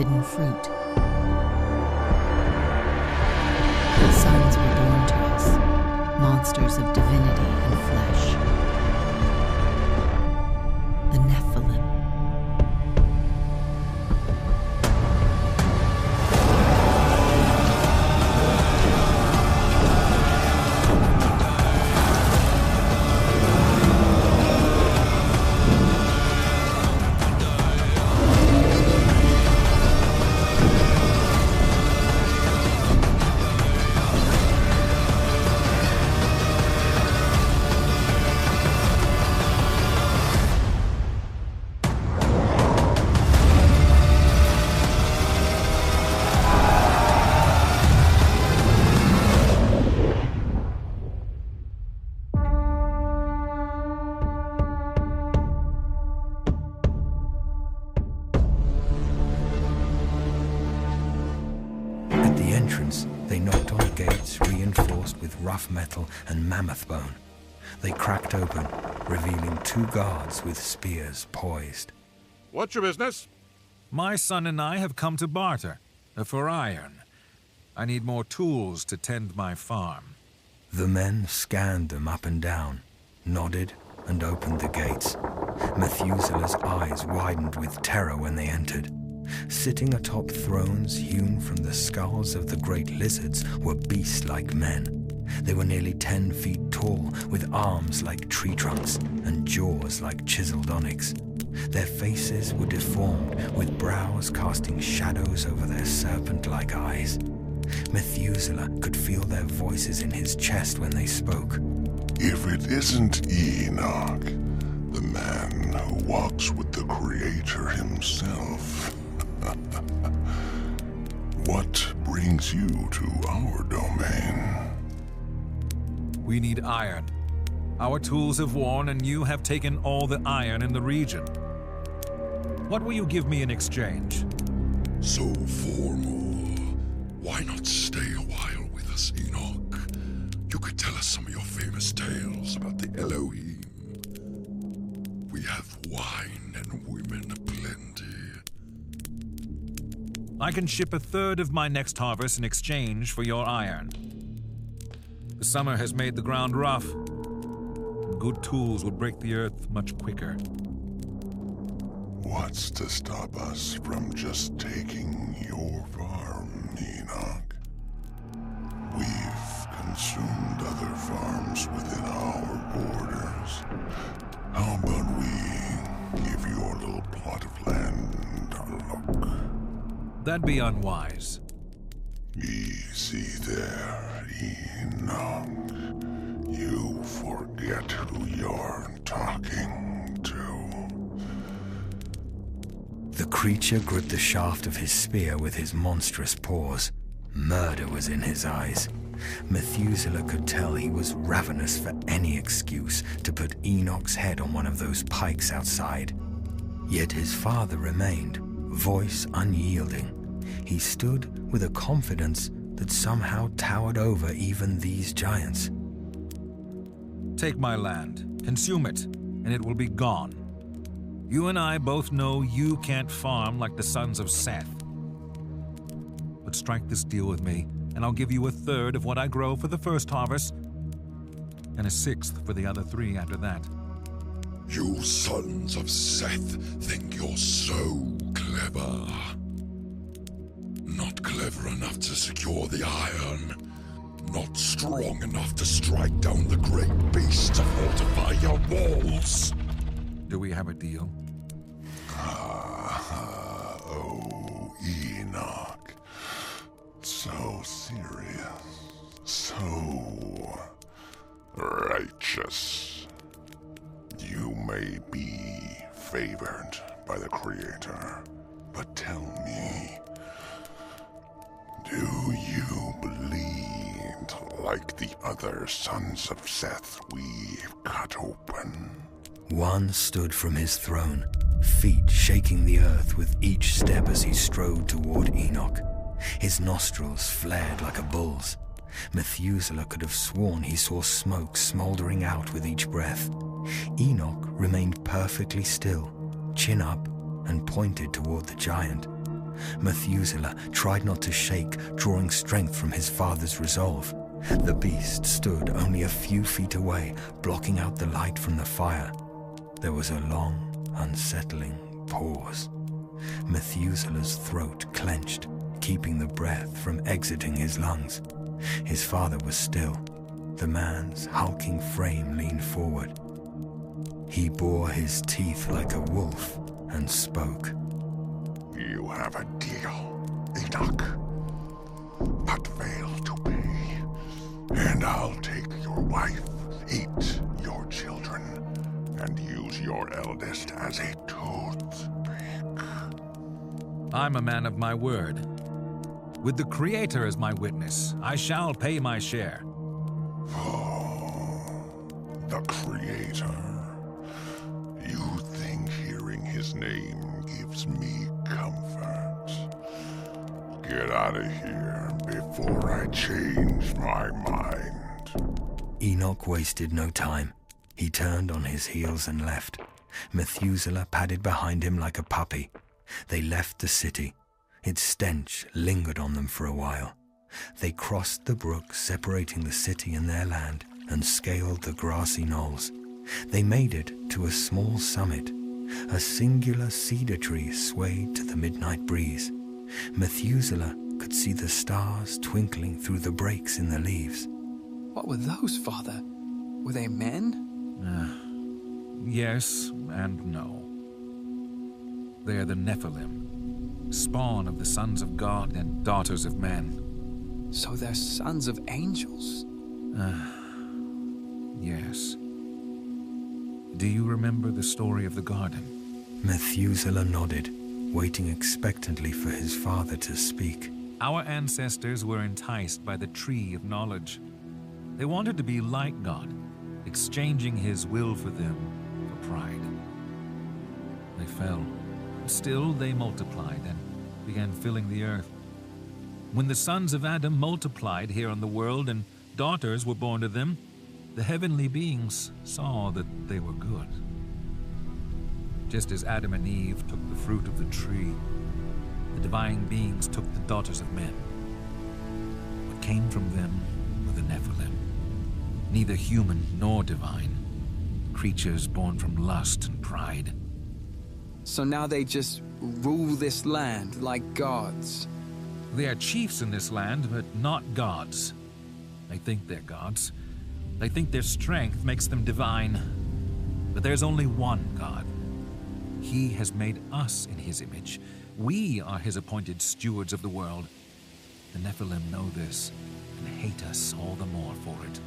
forbidden fruit. Sons were born to us, monsters of divinity and flesh. The Nephilim. They knocked on gates reinforced with rough metal and mammoth bone. They cracked open, revealing 2 guards with spears poised. What's your business? My son and I have come to barter, for iron. I need more tools to tend my farm. The men scanned them up and down, nodded, and opened the gates. Methuselah's eyes widened with terror when they entered. Sitting atop thrones hewn from the skulls of the great lizards were beast-like men. They were nearly 10 feet tall, with arms like tree trunks and jaws like chiseled onyx. Their faces were deformed, with brows casting shadows over their serpent-like eyes. Methuselah could feel their voices in his chest when they spoke. If it isn't Enoch, the man who walks with the Creator himself, what brings you to our domain? We need iron. Our tools have worn, and you have taken all the iron in the region. What will you give me in exchange? So formal. Why not stay a while with us, Enoch? You could tell us some of your famous tales about the Elohim. We have wine and women aplenty. I can ship 1/3 of my next harvest in exchange for your iron. The summer has made the ground rough. Good tools will break the earth much quicker. What's to stop us from just taking your farm, Enoch? We've consumed other farms within our borders. How about we give your little plot of land a look? That'd be unwise. Easy there, Enoch. You forget who you're talking to. The creature gripped the shaft of his spear with his monstrous paws. Murder was in his eyes. Methuselah could tell he was ravenous for any excuse to put Enoch's head on one of those pikes outside. Yet his father remained, voice unyielding. He stood with a confidence that somehow towered over even these giants. Take my land, consume it, and it will be gone. You and I both know you can't farm like the sons of Seth. But strike this deal with me, and I'll give you 1/3 of what I grow for the first harvest, and 1/6 for the other 3 after that. You sons of Seth think you're so clever. Not clever enough to secure the iron. Not strong enough to strike down the great beast to fortify your walls. Do we have a deal? Oh, Enoch. So serious. So righteous. You may be favored by the Creator, but tell me, do you bleed like the other sons of Seth we've cut open? One stood from his throne, feet shaking the earth with each step as he strode toward Enoch. His nostrils flared like a bull's. Methuselah could have sworn he saw smoke smoldering out with each breath. Enoch remained perfectly still, chin up, and pointed toward the giant. Methuselah tried not to shake, drawing strength from his father's resolve. The beast stood only a few feet away, blocking out the light from the fire. There was a long, unsettling pause. Methuselah's throat clenched, keeping the breath from exiting his lungs. His father was still. The man's hulking frame leaned forward. He bore his teeth like a wolf and spoke. You have a deal, Enoch, but fail to pay, and I'll take your wife, eat your children, and use your eldest as a toothpick. I'm a man of my word. With the Creator as my witness, I shall pay my share. Oh, the Creator. You think hearing his name gives me comfort? Get out of here before I change my mind. Enoch wasted no time. He turned on his heels and left. Methuselah padded behind him like a puppy. They left the city. Its stench lingered on them for a while. They crossed the brook separating the city and their land and scaled the grassy knolls. They made it to a small summit. A singular cedar tree swayed to the midnight breeze. Methuselah could see the stars twinkling through the breaks in the leaves. What were those, Father? Were they men? Yes and no. They are the Nephilim, spawn of the sons of God and daughters of men. So they're sons of angels? Yes. Do you remember the story of the garden? Methuselah nodded, waiting expectantly for his father to speak. Our ancestors were enticed by the tree of knowledge. They wanted to be like God, exchanging his will for them for pride. They fell. Still, they multiplied and began filling the earth. When the sons of Adam multiplied here on the world and daughters were born to them, the heavenly beings saw that they were good. Just as Adam and Eve took the fruit of the tree, the divine beings took the daughters of men. What came from them were the Nephilim, neither human nor divine, creatures born from lust and pride. So now they just rule this land like gods? They are chiefs in this land, but not gods. They think they're gods. They think their strength makes them divine. But there's only one God. He has made us in his image. We are his appointed stewards of the world. The Nephilim know this and hate us all the more for it.